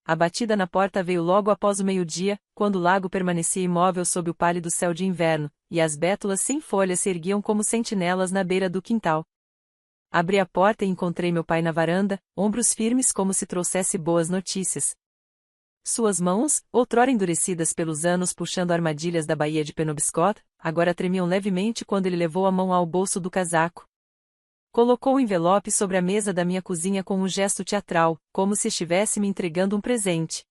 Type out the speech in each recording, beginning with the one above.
A batida na porta veio logo após o meio-dia, quando o lago permanecia imóvel sob o pálido céu de inverno, e as bétulas sem folhas se erguiam como sentinelas na beira do quintal. Abri a porta e encontrei meu pai na varanda, ombros firmes como se trouxesse boas notícias. Suas mãos, outrora endurecidas pelos anos puxando armadilhas da Baía de Penobscot, agora tremiam levemente quando ele levou a mão ao bolso do casaco. Colocou o envelope sobre a mesa da minha cozinha com um gesto teatral, como se estivesse me entregando um presente.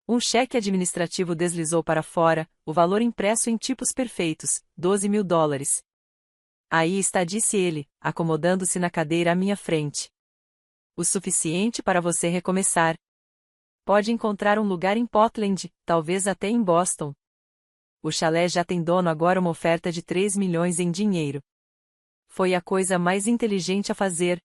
Um cheque administrativo deslizou para fora, o valor impresso em tipos perfeitos, $12.000. Aí está, disse ele, acomodando-se na cadeira à minha frente. O suficiente para você recomeçar. Pode encontrar um lugar em Portland, talvez até em Boston. O chalé já tem dono agora, uma oferta de 3 milhões em dinheiro. Foi a coisa mais inteligente a fazer.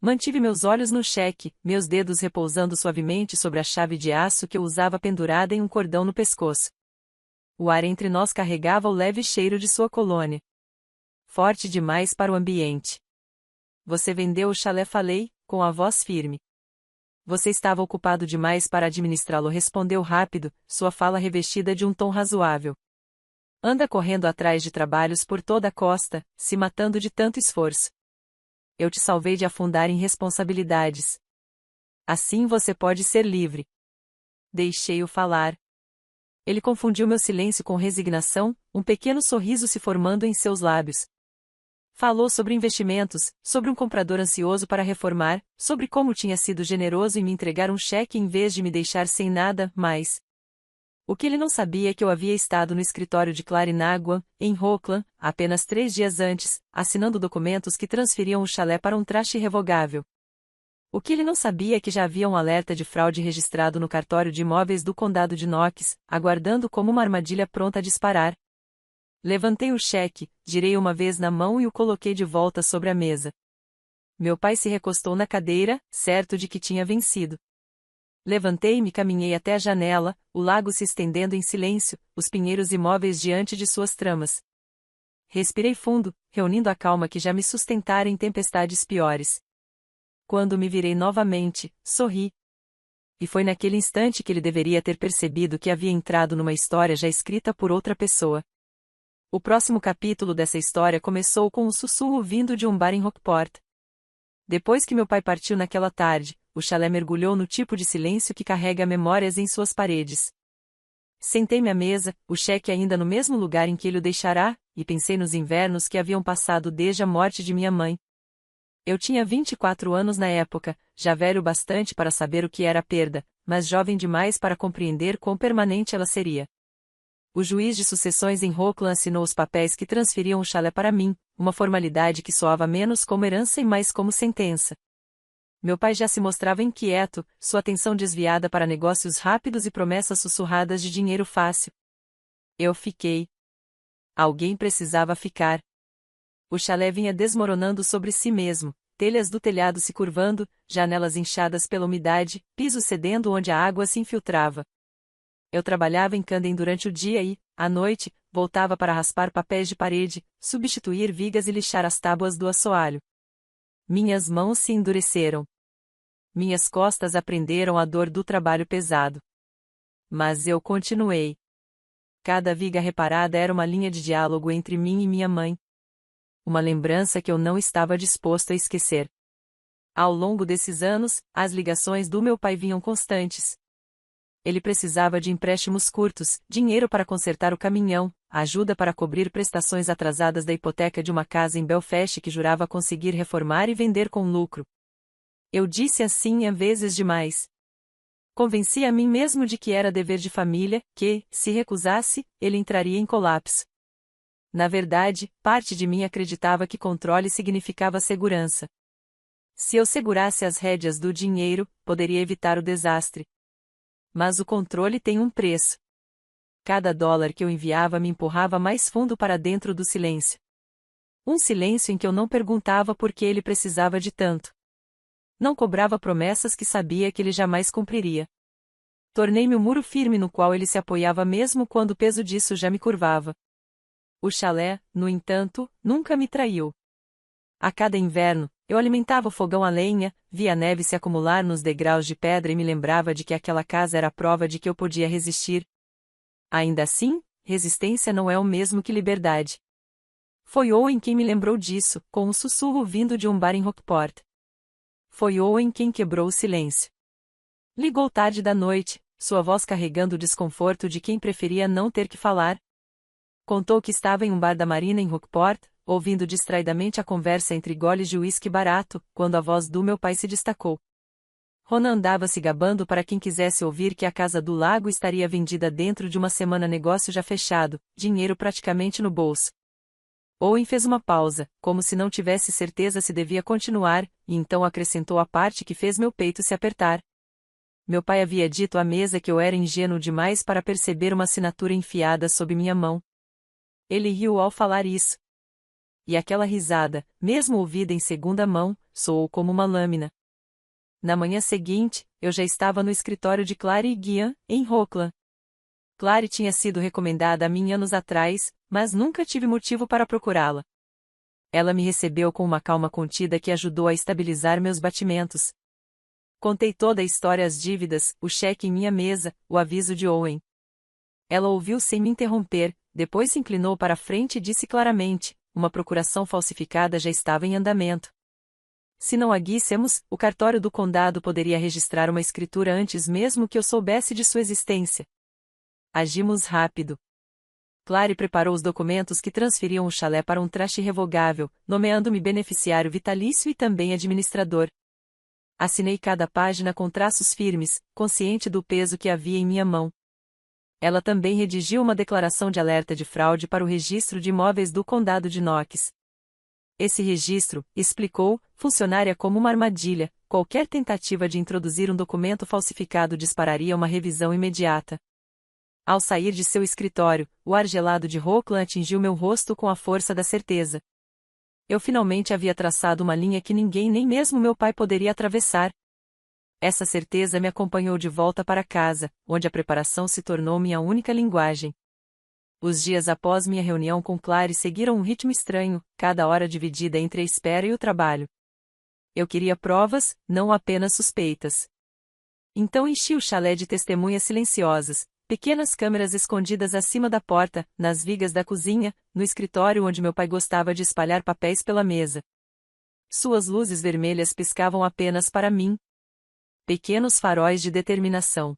Mantive meus olhos no cheque, meus dedos repousando suavemente sobre a chave de aço que eu usava pendurada em um cordão no pescoço. O ar entre nós carregava o leve cheiro de sua colônia. Forte demais para o ambiente. Você vendeu o chalé, falei, com a voz firme. Você estava ocupado demais para administrá-lo, respondeu rápido, sua fala revestida de um tom razoável. Anda correndo atrás de trabalhos por toda a costa, se matando de tanto esforço. Eu te salvei de afundar em responsabilidades. Assim você pode ser livre. Deixei-o falar. Ele confundiu meu silêncio com resignação, um pequeno sorriso se formando em seus lábios. Falou sobre investimentos, sobre um comprador ansioso para reformar, sobre como tinha sido generoso em me entregar um cheque em vez de me deixar sem nada, mas... O que ele não sabia é que eu havia estado no escritório de Clary Nagua, em Rockland, apenas 3 dias antes, assinando documentos que transferiam o chalé para um traste irrevogável. O que ele não sabia é que já havia um alerta de fraude registrado no cartório de imóveis do condado de Knox, aguardando como uma armadilha pronta a disparar. Levantei o cheque, girei uma vez na mão e o coloquei de volta sobre a mesa. Meu pai se recostou na cadeira, certo de que tinha vencido. Levantei-me e caminhei até a janela, o lago se estendendo em silêncio, os pinheiros imóveis diante de suas tramas. Respirei fundo, reunindo a calma que já me sustentara em tempestades piores. Quando me virei novamente, sorri. E foi naquele instante que ele deveria ter percebido que havia entrado numa história já escrita por outra pessoa. O próximo capítulo dessa história começou com um sussurro vindo de um bar em Rockport. Depois que meu pai partiu naquela tarde, o chalé mergulhou no tipo de silêncio que carrega memórias em suas paredes. Sentei-me à mesa, o cheque ainda no mesmo lugar em que ele o deixará, e pensei nos invernos que haviam passado desde a morte de minha mãe. Eu tinha 24 anos na época, já velho bastante para saber o que era a perda, mas jovem demais para compreender quão permanente ela seria. O juiz de sucessões em Rockland assinou os papéis que transferiam o chalé para mim, uma formalidade que soava menos como herança e mais como sentença. Meu pai já se mostrava inquieto, sua atenção desviada para negócios rápidos e promessas sussurradas de dinheiro fácil. Eu fiquei. Alguém precisava ficar. O chalé vinha desmoronando sobre si mesmo, telhas do telhado se curvando, janelas inchadas pela umidade, piso cedendo onde a água se infiltrava. Eu trabalhava em Camden durante o dia e, à noite, voltava para raspar papéis de parede, substituir vigas e lixar as tábuas do assoalho. Minhas mãos se endureceram. Minhas costas aprenderam a dor do trabalho pesado. Mas eu continuei. Cada viga reparada era uma linha de diálogo entre mim e minha mãe. Uma lembrança que eu não estava disposto a esquecer. Ao longo desses anos, as ligações do meu pai vinham constantes. Ele precisava de empréstimos curtos, dinheiro para consertar o caminhão, ajuda para cobrir prestações atrasadas da hipoteca de uma casa em Belfast que jurava conseguir reformar e vender com lucro. Eu disse assim vezes demais. Convenci a mim mesmo de que era dever de família, que, se recusasse, ele entraria em colapso. Na verdade, parte de mim acreditava que controle significava segurança. Se eu segurasse as rédeas do dinheiro, poderia evitar o desastre. Mas o controle tem um preço. Cada dólar que eu enviava me empurrava mais fundo para dentro do silêncio. Um silêncio em que eu não perguntava por que ele precisava de tanto. Não cobrava promessas que sabia que ele jamais cumpriria. Tornei-me o muro firme no qual ele se apoiava mesmo quando o peso disso já me curvava. O chalé, no entanto, nunca me traiu. A cada inverno, Eu alimentava o fogão a lenha, via a neve se acumular nos degraus de pedra e me lembrava de que aquela casa era a prova de que eu podia resistir. Ainda assim, resistência não é o mesmo que liberdade. Foi Owen quem me lembrou disso, com um sussurro vindo de um bar em Rockport. Foi Owen quem quebrou o silêncio. Ligou tarde da noite, sua voz carregando o desconforto de quem preferia não ter que falar. Contou que estava em um bar da Marina em Rockport, ouvindo distraidamente a conversa entre goles de uísque barato, quando a voz do meu pai se destacou. Ronan andava se gabando para quem quisesse ouvir que a casa do lago estaria vendida dentro de uma semana, negócio já fechado, dinheiro praticamente no bolso. Owen fez uma pausa, como se não tivesse certeza se devia continuar, e então acrescentou a parte que fez meu peito se apertar. Meu pai havia dito à mesa que eu era ingênuo demais para perceber uma assinatura enfiada sob minha mão. Ele riu ao falar isso. E aquela risada, mesmo ouvida em segunda mão, soou como uma lâmina. Na manhã seguinte, eu já estava no escritório de Clary e Guian, em Rockland. Clary tinha sido recomendada a mim anos atrás, mas nunca tive motivo para procurá-la. Ela me recebeu com uma calma contida que ajudou a estabilizar meus batimentos. Contei toda a história, as dívidas, o cheque em minha mesa, o aviso de Owen. Ela ouviu sem me interromper, depois se inclinou para a frente e disse claramente: uma procuração falsificada já estava em andamento. Se não a guíssemos, o cartório do condado poderia registrar uma escritura antes mesmo que eu soubesse de sua existência. Agimos rápido. Clary preparou os documentos que transferiam o chalé para um traste irrevogável, nomeando-me beneficiário vitalício e também administrador. Assinei cada página com traços firmes, consciente do peso que havia em minha mão. Ela também redigiu uma declaração de alerta de fraude para o registro de imóveis do condado de Knox. Esse registro, explicou, funcionaria como uma armadilha, qualquer tentativa de introduzir um documento falsificado dispararia uma revisão imediata. Ao sair de seu escritório, o ar gelado de Rockland atingiu meu rosto com a força da certeza. Eu finalmente havia traçado uma linha que ninguém, nem mesmo meu pai, poderia atravessar. Essa certeza me acompanhou de volta para casa, onde a preparação se tornou minha única linguagem. Os dias após minha reunião com Clary seguiram um ritmo estranho, cada hora dividida entre a espera e o trabalho. Eu queria provas, não apenas suspeitas. Então enchi o chalé de testemunhas silenciosas, pequenas câmeras escondidas acima da porta, nas vigas da cozinha, no escritório onde meu pai gostava de espalhar papéis pela mesa. Suas luzes vermelhas piscavam apenas para mim. Pequenos faróis de determinação.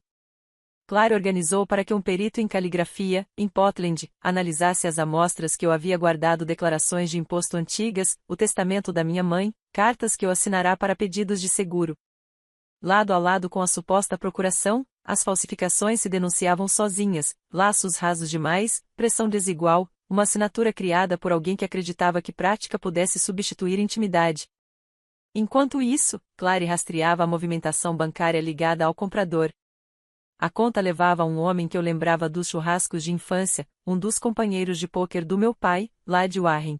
Clary organizou para que um perito em caligrafia, em Portland, analisasse as amostras que eu havia guardado, declarações de imposto antigas, o testamento da minha mãe, cartas que eu assinará para pedidos de seguro. Lado a lado com a suposta procuração, as falsificações se denunciavam sozinhas, laços rasos demais, pressão desigual, uma assinatura criada por alguém que acreditava que prática pudesse substituir intimidade. Enquanto isso, Clary rastreava a movimentação bancária ligada ao comprador. A conta levava a um homem que eu lembrava dos churrascos de infância, um dos companheiros de pôquer do meu pai, lá de Warren.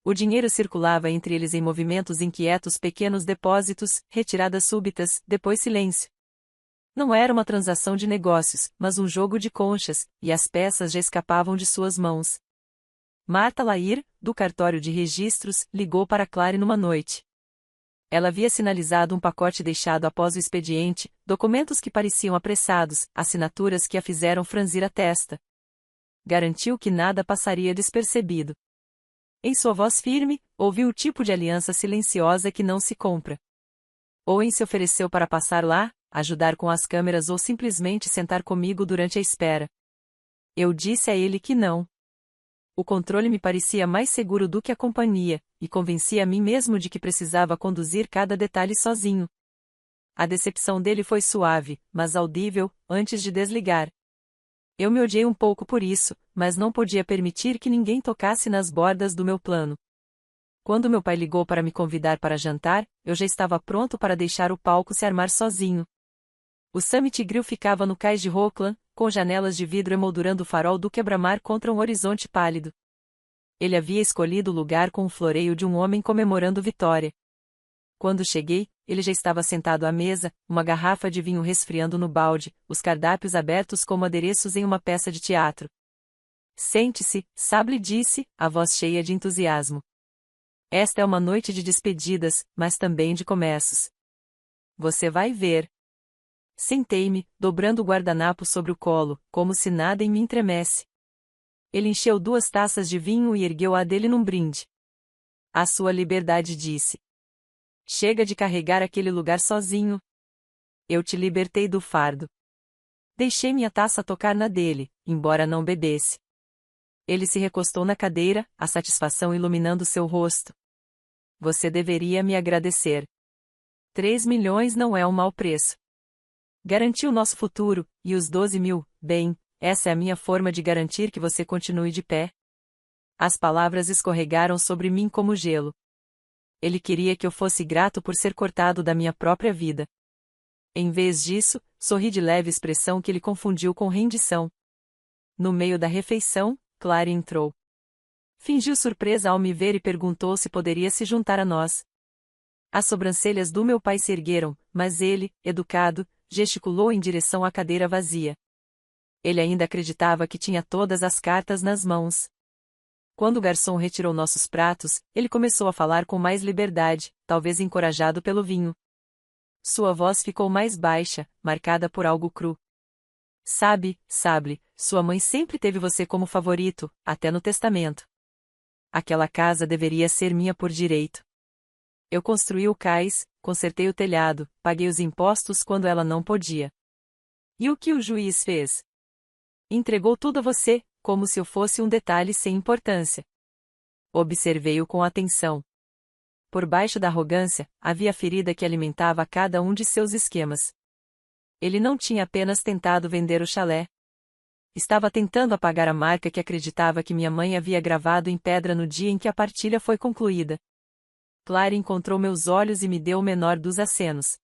O dinheiro circulava entre eles em movimentos inquietos, pequenos depósitos, retiradas súbitas, depois silêncio. Não era uma transação de negócios, mas um jogo de conchas, e as peças já escapavam de suas mãos. Martha Lair, do cartório de registros, ligou para Clary numa noite. Ela havia sinalizado um pacote deixado após o expediente, documentos que pareciam apressados, assinaturas que a fizeram franzir a testa. Garantiu que nada passaria despercebido. Em sua voz firme, ouviu o tipo de aliança silenciosa que não se compra. Owen se ofereceu para passar lá, ajudar com as câmeras ou simplesmente sentar comigo durante a espera. Eu disse a ele que não. O controle me parecia mais seguro do que a companhia, e convenci a mim mesmo de que precisava conduzir cada detalhe sozinho. A decepção dele foi suave, mas audível, antes de desligar. Eu me odiei um pouco por isso, mas não podia permitir que ninguém tocasse nas bordas do meu plano. Quando meu pai ligou para me convidar para jantar, eu já estava pronto para deixar o palco se armar sozinho. O Summit Grill ficava no cais de Rockland, com janelas de vidro emoldurando o farol do quebra-mar contra um horizonte pálido. Ele havia escolhido o lugar com o floreio de um homem comemorando vitória. Quando cheguei, ele já estava sentado à mesa, uma garrafa de vinho resfriando no balde, os cardápios abertos como adereços em uma peça de teatro. Sente-se, Sable disse, a voz cheia de entusiasmo. Esta é uma noite de despedidas, mas também de começos. Você vai ver. Sentei-me, dobrando o guardanapo sobre o colo, como se nada em mim tremesse. Ele encheu 2 taças de vinho e ergueu a dele num brinde. A sua liberdade, disse. Chega de carregar aquele lugar sozinho. Eu te libertei do fardo. Deixei minha taça tocar na dele, embora não bebesse. Ele se recostou na cadeira, a satisfação iluminando seu rosto. Você deveria me agradecer. 3 milhões não é um mau preço. Garantiu nosso futuro, e os 12 mil, bem, essa é a minha forma de garantir que você continue de pé. As palavras escorregaram sobre mim como gelo. Ele queria que eu fosse grato por ser cortado da minha própria vida. Em vez disso, sorri de leve expressão que ele confundiu com rendição. No meio da refeição, Clary entrou. Fingiu surpresa ao me ver e perguntou se poderia se juntar a nós. As sobrancelhas do meu pai se ergueram, mas ele, educado, gesticulou em direção à cadeira vazia. Ele ainda acreditava que tinha todas as cartas nas mãos. Quando o garçom retirou nossos pratos, ele começou a falar com mais liberdade, talvez encorajado pelo vinho. Sua voz ficou mais baixa, marcada por algo cru. Sabe, sua mãe sempre teve você como favorito, até no testamento. Aquela casa deveria ser minha por direito. Eu construí o cais, consertei o telhado, paguei os impostos quando ela não podia. E o que o juiz fez? Entregou tudo a você, como se eu fosse um detalhe sem importância. Observei-o com atenção. Por baixo da arrogância, havia a ferida que alimentava cada um de seus esquemas. Ele não tinha apenas tentado vender o chalé. Estava tentando apagar a marca que acreditava que minha mãe havia gravado em pedra no dia em que a partilha foi concluída. Clary encontrou meus olhos e me deu o menor dos acenos.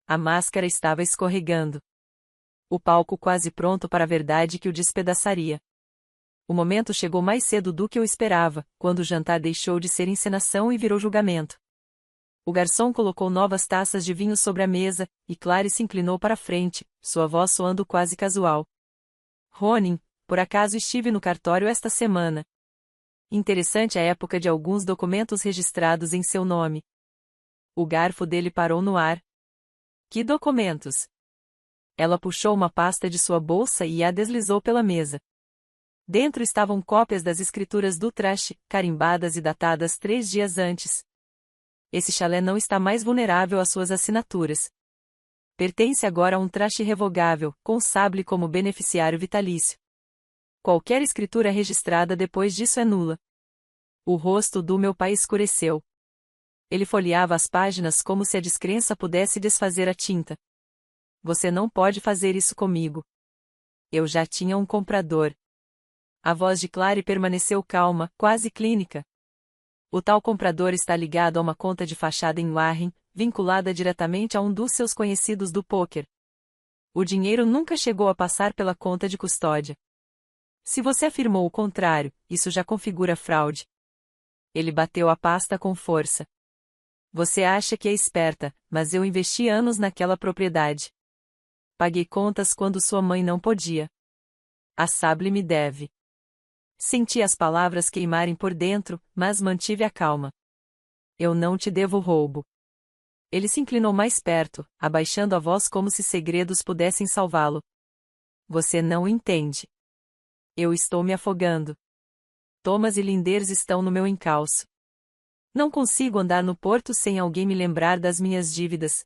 A máscara estava escorregando. O palco quase pronto para a verdade que o despedaçaria. O momento chegou mais cedo do que eu esperava, quando o jantar deixou de ser encenação e virou julgamento. O garçom colocou novas taças de vinho sobre a mesa, e Clary se inclinou para a frente, sua voz soando quase casual. Ronin, por acaso estive no cartório esta semana. Interessante a época de alguns documentos registrados em seu nome. O garfo dele parou no ar. Que documentos? Ela puxou uma pasta de sua bolsa e a deslizou pela mesa. Dentro estavam cópias das escrituras do Trash, carimbadas e datadas 3 dias antes. Esse chalé não está mais vulnerável às suas assinaturas. Pertence agora a um Trash irrevogável, com Sable como beneficiário vitalício. Qualquer escritura registrada depois disso é nula. O rosto do meu pai escureceu. Ele folheava as páginas como se a descrença pudesse desfazer a tinta. Você não pode fazer isso comigo. Eu já tinha um comprador. A voz de Clary permaneceu calma, quase clínica. O tal comprador está ligado a uma conta de fachada em Warren, vinculada diretamente a um dos seus conhecidos do pôquer. O dinheiro nunca chegou a passar pela conta de custódia. Se você afirmou o contrário, isso já configura fraude. Ele bateu a pasta com força. Você acha que é esperta, mas eu investi anos naquela propriedade. Paguei contas quando sua mãe não podia. A Sable me deve. Senti as palavras queimarem por dentro, mas mantive a calma. Eu não te devo roubo. Ele se inclinou mais perto, abaixando a voz como se segredos pudessem salvá-lo. Você não entende. Eu estou me afogando. Thomas e Linders estão no meu encalço. Não consigo andar no porto sem alguém me lembrar das minhas dívidas.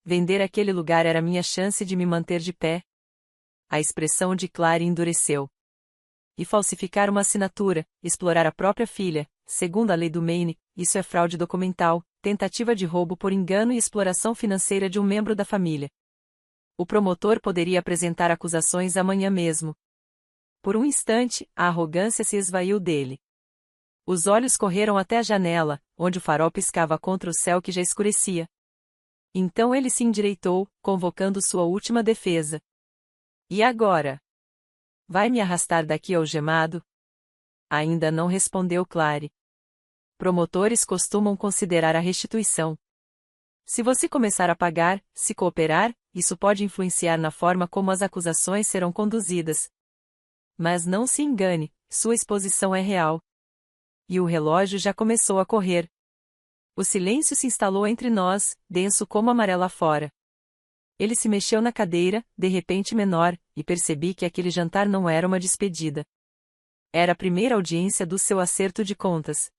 Vender aquele lugar era minha chance de me manter de pé. A expressão de Clary endureceu. E falsificar uma assinatura, explorar a própria filha, segundo a lei do Maine, isso é fraude documental, tentativa de roubo por engano e exploração financeira de um membro da família. O promotor poderia apresentar acusações amanhã mesmo. Por um instante, a arrogância se esvaiu dele. Os olhos correram até a janela, onde o farol piscava contra o céu que já escurecia. Então ele se endireitou, convocando sua última defesa. E agora? Vai me arrastar daqui algemado? Ainda não respondeu Clary. Promotores costumam considerar a restituição. Se você começar a pagar, se cooperar, isso pode influenciar na forma como as acusações serão conduzidas. Mas não se engane, sua exposição é real. e o relógio já começou a correr. O silêncio se instalou entre nós, denso como a maré lá fora. Ele se mexeu na cadeira, de repente menor, e percebi que aquele jantar não era uma despedida. Era a primeira audiência do seu acerto de contas.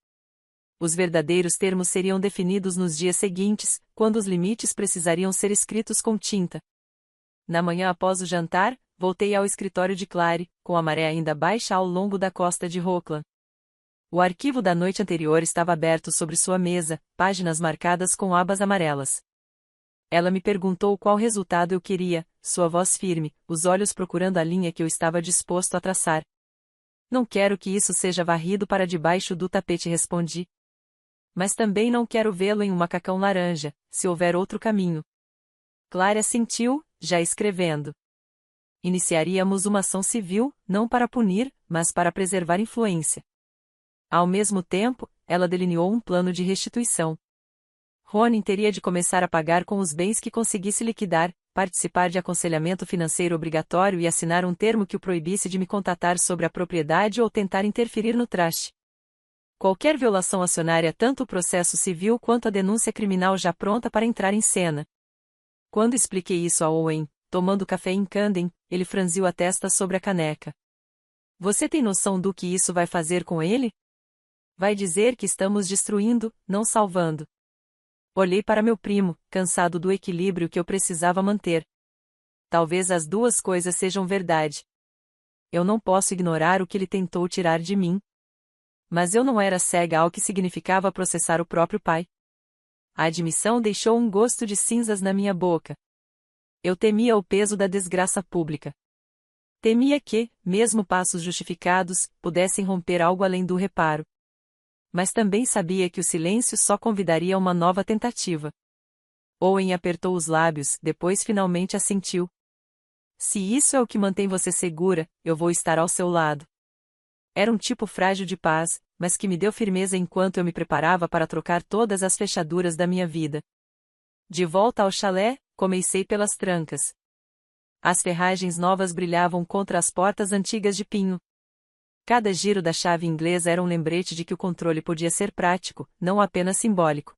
Os verdadeiros termos seriam definidos nos dias seguintes, quando os limites precisariam ser escritos com tinta. Na manhã após o jantar, voltei ao escritório de Clary, com a maré ainda baixa ao longo da costa de Rockland. O arquivo da noite anterior estava aberto sobre sua mesa, páginas marcadas com abas amarelas. Ela me perguntou qual resultado eu queria, sua voz firme, os olhos procurando a linha que eu estava disposto a traçar. Não quero que isso seja varrido para debaixo do tapete, respondi. Mas também não quero vê-lo em um macacão laranja, se houver outro caminho. Clary assentiu, já escrevendo. Iniciaríamos uma ação civil, não para punir, mas para preservar influência. Ao mesmo tempo, ela delineou um plano de restituição. Ronin teria de começar a pagar com os bens que conseguisse liquidar, participar de aconselhamento financeiro obrigatório e assinar um termo que o proibisse de me contatar sobre a propriedade ou tentar interferir no traste. Qualquer violação acionaria tanto o processo civil quanto a denúncia criminal já pronta para entrar em cena. Quando expliquei isso a Owen, tomando café em Camden, ele franziu a testa sobre a caneca. Você tem noção do que isso vai fazer com ele? Vai dizer que estamos destruindo, não salvando. Olhei para meu primo, cansado do equilíbrio que eu precisava manter. Talvez as duas coisas sejam verdade. Eu não posso ignorar o que ele tentou tirar de mim. Mas eu não era cega ao que significava processar o próprio pai. A admissão deixou um gosto de cinzas na minha boca. Eu temia o peso da desgraça pública. Temia que, mesmo passos justificados, pudessem romper algo além do reparo. Mas também sabia que o silêncio só convidaria a uma nova tentativa. Owen apertou os lábios, depois finalmente assentiu. Se isso é o que mantém você segura, eu vou estar ao seu lado. Era um tipo frágil de paz, mas que me deu firmeza enquanto eu me preparava para trocar todas as fechaduras da minha vida. De volta ao chalé, comecei pelas trancas. As ferragens novas brilhavam contra as portas antigas de pinho. Cada giro da chave inglesa era um lembrete de que o controle podia ser prático, não apenas simbólico.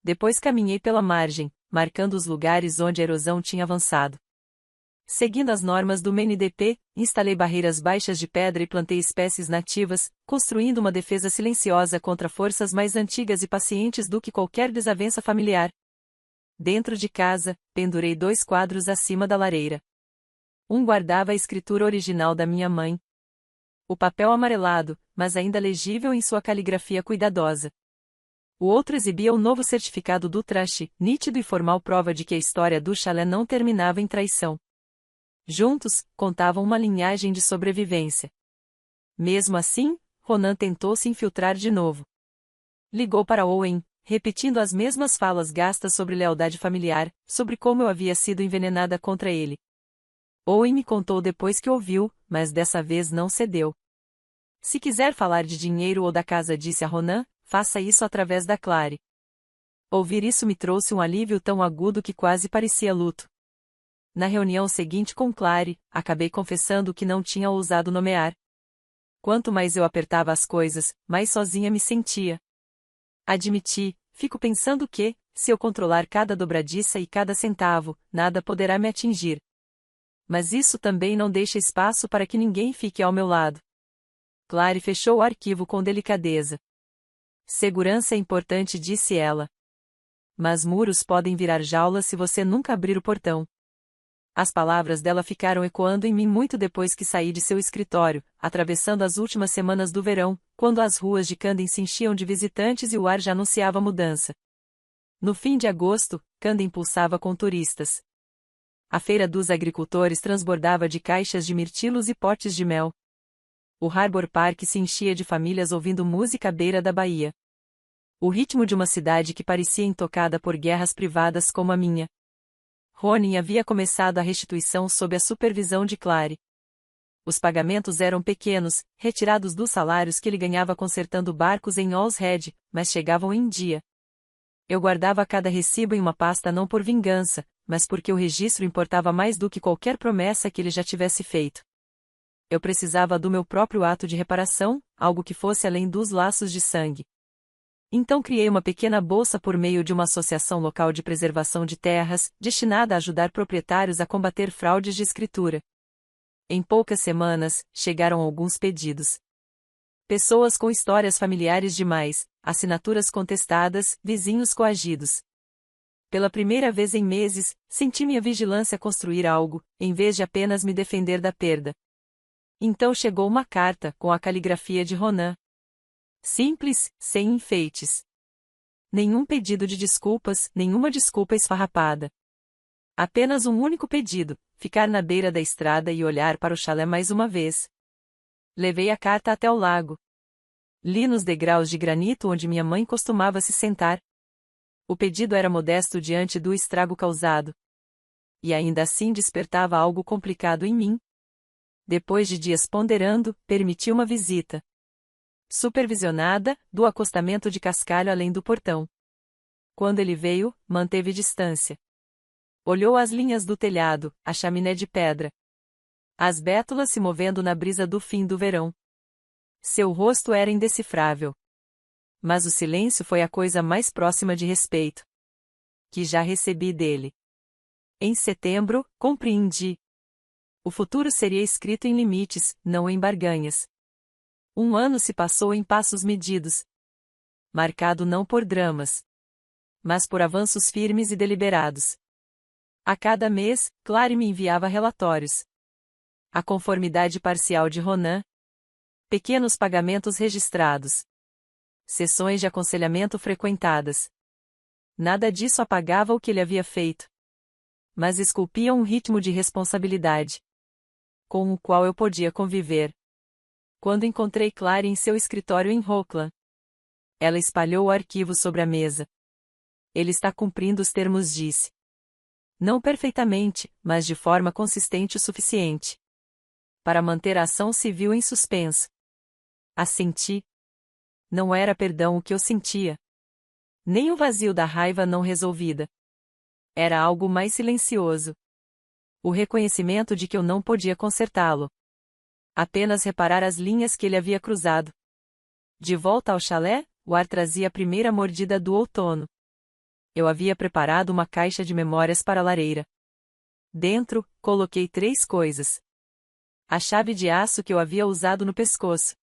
Depois caminhei pela margem, marcando os lugares onde a erosão tinha avançado. Seguindo as normas do MNDP, instalei barreiras baixas de pedra e plantei espécies nativas, construindo uma defesa silenciosa contra forças mais antigas e pacientes do que qualquer desavença familiar. Dentro de casa, pendurei 2 quadros acima da lareira. Um guardava a escritura original da minha mãe. O papel amarelado, mas ainda legível em sua caligrafia cuidadosa. O outro exibia o novo certificado do traste, nítido e formal prova de que a história do chalé não terminava em traição. Juntos, contavam uma linhagem de sobrevivência. Mesmo assim, Ronan tentou se infiltrar de novo. Ligou para Owen, repetindo as mesmas falas gastas sobre lealdade familiar, sobre como eu havia sido envenenada contra ele. Owen me contou depois que ouviu, mas dessa vez não cedeu. Se quiser falar de dinheiro ou da casa, disse a Ronan, faça isso através da Clary. Ouvir isso me trouxe um alívio tão agudo que quase parecia luto. Na reunião seguinte com Clary, acabei confessando que não tinha ousado nomear. Quanto mais eu apertava as coisas, mais sozinha me sentia. Admiti, fico pensando que, se eu controlar cada dobradiça e cada centavo, nada poderá me atingir. Mas isso também não deixa espaço para que ninguém fique ao meu lado. Clary fechou o arquivo com delicadeza. Segurança é importante, disse ela. Mas muros podem virar jaulas se você nunca abrir o portão. As palavras dela ficaram ecoando em mim muito depois que saí de seu escritório, atravessando as últimas semanas do verão, quando as ruas de Camden se enchiam de visitantes e o ar já anunciava mudança. No fim de agosto, Camden pulsava com turistas. A feira dos agricultores transbordava de caixas de mirtilos e potes de mel. O Harbour Park se enchia de famílias ouvindo música à beira da baía. O ritmo de uma cidade que parecia intocada por guerras privadas como a minha. Ronin havia começado a restituição sob a supervisão de Clary. Os pagamentos eram pequenos, retirados dos salários que ele ganhava consertando barcos em Allshead, mas chegavam em dia. Eu guardava cada recibo em uma pasta não por vingança, mas porque o registro importava mais do que qualquer promessa que ele já tivesse feito. Eu precisava do meu próprio ato de reparação, algo que fosse além dos laços de sangue. Então criei uma pequena bolsa por meio de uma associação local de preservação de terras, destinada a ajudar proprietários a combater fraudes de escritura. Em poucas semanas, chegaram alguns pedidos. Pessoas com histórias familiares demais, assinaturas contestadas, vizinhos coagidos. Pela primeira vez em meses, senti minha vigilância construir algo, em vez de apenas me defender da perda. Então chegou uma carta, com a caligrafia de Ronan. Simples, sem enfeites. Nenhum pedido de desculpas, nenhuma desculpa esfarrapada. Apenas um único pedido: ficar na beira da estrada e olhar para o chalé mais uma vez. Levei a carta até o lago. Li nos degraus de granito onde minha mãe costumava se sentar. O pedido era modesto diante do estrago causado. E ainda assim despertava algo complicado em mim. Depois de dias ponderando, permiti uma visita supervisionada, do acostamento de cascalho além do portão. Quando ele veio, manteve distância. Olhou as linhas do telhado, a chaminé de pedra. As bétulas se movendo na brisa do fim do verão. Seu rosto era indecifrável. Mas o silêncio foi a coisa mais próxima de respeito que já recebi dele. Em setembro, compreendi. O futuro seria escrito em limites, não em barganhas. Um ano se passou em passos medidos. Marcado não por dramas, mas por avanços firmes e deliberados. A cada mês, Clary me enviava relatórios. A conformidade parcial de Ronan. Pequenos pagamentos registrados. Sessões de aconselhamento frequentadas. Nada disso apagava o que ele havia feito, mas esculpia um ritmo de responsabilidade com o qual eu podia conviver. Quando encontrei Clary em seu escritório em Rockland, ela espalhou o arquivo sobre a mesa. Ele está cumprindo os termos, disse. Não perfeitamente, mas de forma consistente o suficiente para manter a ação civil em suspenso. Assenti. Não era perdão o que eu sentia, nem o vazio da raiva não resolvida. Era algo mais silencioso. O reconhecimento de que eu não podia consertá-lo. Apenas reparar as linhas que ele havia cruzado. De volta ao chalé, o ar trazia a primeira mordida do outono. Eu havia preparado uma caixa de memórias para a lareira. Dentro, coloquei 3 coisas. A chave de aço que eu havia usado no pescoço.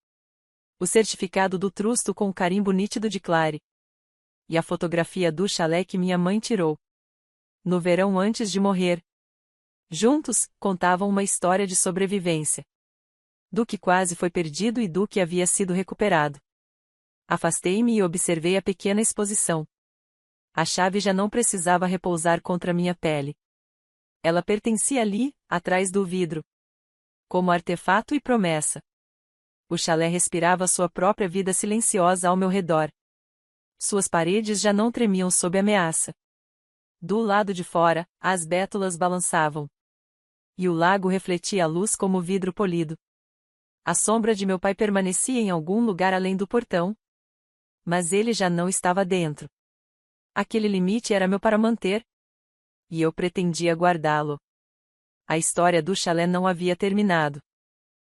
O certificado do trusto com o carimbo nítido de Clary. E a fotografia do chalé que minha mãe tirou no verão antes de morrer. Juntos, contavam uma história de sobrevivência. Do que quase foi perdido e do que havia sido recuperado. Afastei-me e observei a pequena exposição. A chave já não precisava repousar contra minha pele. Ela pertencia ali, atrás do vidro. Como artefato e promessa. O chalé respirava sua própria vida silenciosa ao meu redor. Suas paredes já não tremiam sob ameaça. Do lado de fora, as bétulas balançavam. E o lago refletia a luz como vidro polido. A sombra de meu pai permanecia em algum lugar além do portão. Mas ele já não estava dentro. Aquele limite era meu para manter. E eu pretendia guardá-lo. A história do chalé não havia terminado.